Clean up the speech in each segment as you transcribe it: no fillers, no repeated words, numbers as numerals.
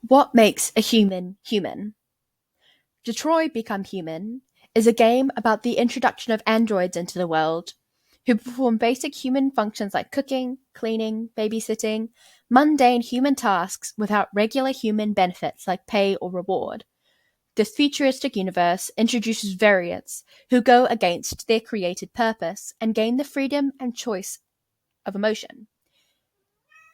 What makes a human human? Detroit Become Human is a game about the introduction of androids into the world, who perform basic human functions like cooking, cleaning, babysitting, mundane human tasks without regular human benefits like pay or reward. This futuristic universe introduces variants who go against their created purpose and gain the freedom and choice of emotion.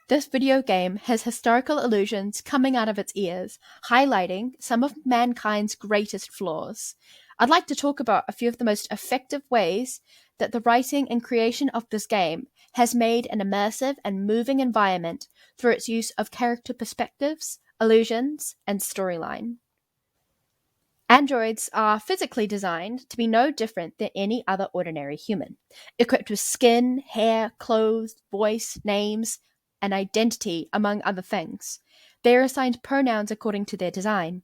This video game has historical allusions coming out of its ears, highlighting some of mankind's greatest flaws. I'd like to talk about a few of the most effective ways that the writing and creation of this game has made an immersive and moving environment through its use of character perspectives, allusions, and storyline. Androids are physically designed to be no different than any other ordinary human, equipped with skin, hair, clothes, voice, names, and identity, among other things. They are assigned pronouns according to their design.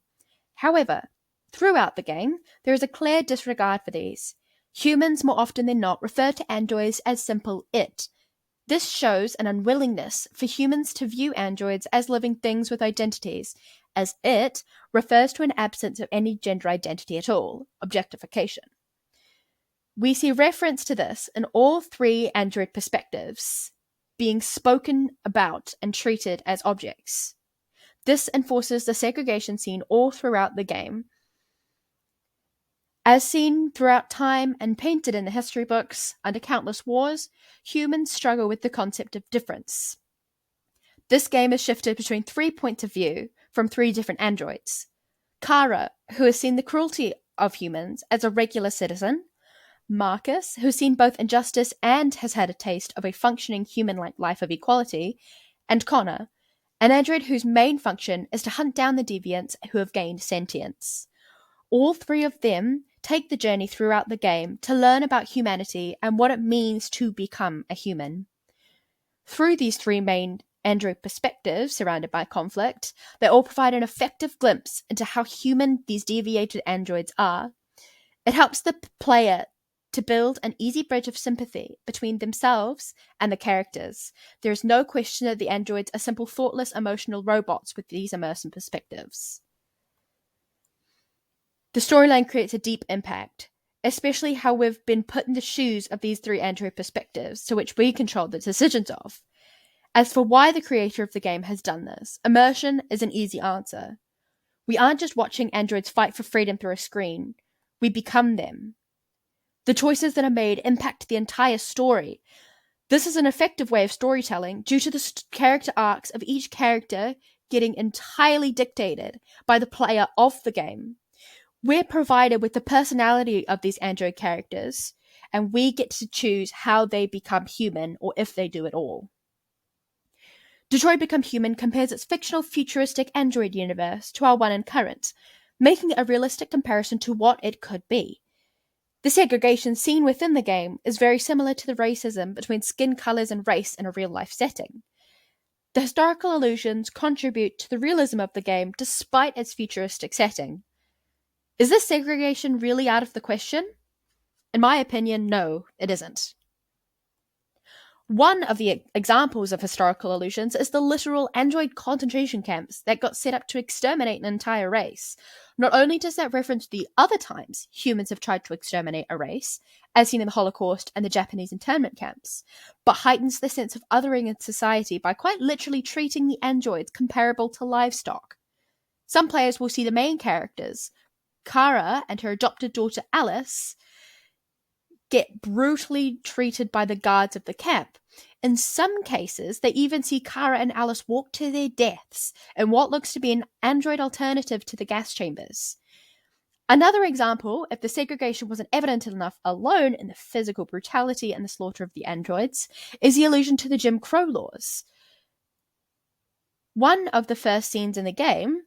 However, throughout the game, there is a clear disregard for these. Humans, more often than not, refer to androids as simple it. This shows an unwillingness for humans to view androids as living things with identities, as it refers to an absence of any gender identity at all, objectification. We see reference to this in all three android perspectives, being spoken about and treated as objects. This enforces the segregation seen all throughout the game. As seen throughout time and painted in the history books under countless wars, humans struggle with the concept of difference. This game is shifted between 3 points of view from 3 different androids. Kara, who has seen the cruelty of humans as a regular citizen, Marcus, who's seen both injustice and has had a taste of a functioning human-like life of equality, and Connor, an android whose main function is to hunt down the deviants who have gained sentience. All 3 of them take the journey throughout the game to learn about humanity and what it means to become a human. Through these 3 main android perspectives surrounded by conflict, they all provide an effective glimpse into how human these deviated androids are. It helps the player to build an easy bridge of sympathy between themselves and the characters. There is no question that the androids are simple, thoughtless, emotional robots with these immersive perspectives. The storyline creates a deep impact, especially how we've been put in the shoes of these 3 android perspectives, to which we control the decisions of. As for why the creator of the game has done this, immersion is an easy answer. We aren't just watching androids fight for freedom through a screen, we become them. The choices that are made impact the entire story. This is an effective way of storytelling due to the character arcs of each character getting entirely dictated by the player of the game. We're provided with the personality of these android characters, and we get to choose how they become human, or if they do at all. Detroit Become Human compares its fictional futuristic android universe to our one in current, making it a realistic comparison to what it could be. The segregation seen within the game is very similar to the racism between skin colors and race in a real-life setting. The historical allusions contribute to the realism of the game despite its futuristic setting. Is this segregation really out of the question? In my opinion, no, it isn't. One of the examples of historical allusions is the literal android concentration camps that got set up to exterminate an entire race. Not only does that reference the other times humans have tried to exterminate a race, as seen in the Holocaust and the Japanese internment camps, but heightens the sense of othering in society by quite literally treating the androids comparable to livestock. Some players will see the main characters, Kara and her adopted daughter Alice, get brutally treated by the guards of the camp. In some cases, they even see Kara and Alice walk to their deaths in what looks to be an android alternative to the gas chambers. Another example, if the segregation wasn't evident enough alone in the physical brutality and the slaughter of the androids, is the allusion to the Jim Crow laws. One of the first scenes in the game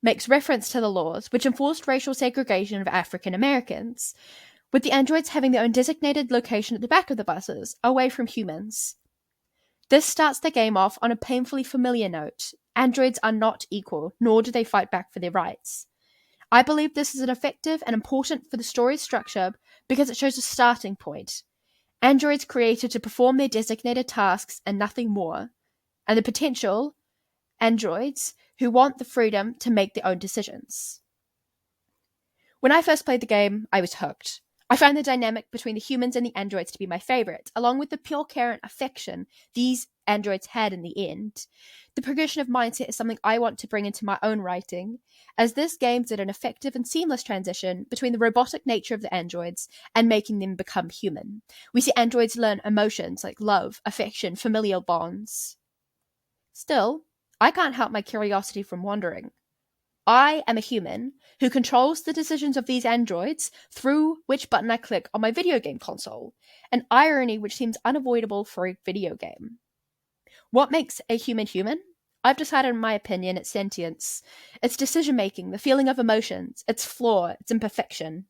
makes reference to the laws which enforced racial segregation of African Americans, with the androids having their own designated location at the back of the buses, away from humans. This starts the game off on a painfully familiar note. Androids are not equal, nor do they fight back for their rights. I believe this is an effective and important for the story's structure because it shows a starting point. Androids created to perform their designated tasks and nothing more, and the potential androids who want the freedom to make their own decisions. When I first played the game, I was hooked. I found the dynamic between the humans and the androids to be my favorite, along with the pure care and affection these androids had in the end. The progression of mindset is something I want to bring into my own writing, as this game did an effective and seamless transition between the robotic nature of the androids and making them become human. We see androids learn emotions like love, affection, familial bonds. Still, I can't help my curiosity from wandering. I am a human who controls the decisions of these androids through which button I click on my video game console, an irony which seems unavoidable for a video game. What makes a human human? I've decided, in my opinion, it's sentience, it's decision-making, the feeling of emotions, its flaw, its imperfection.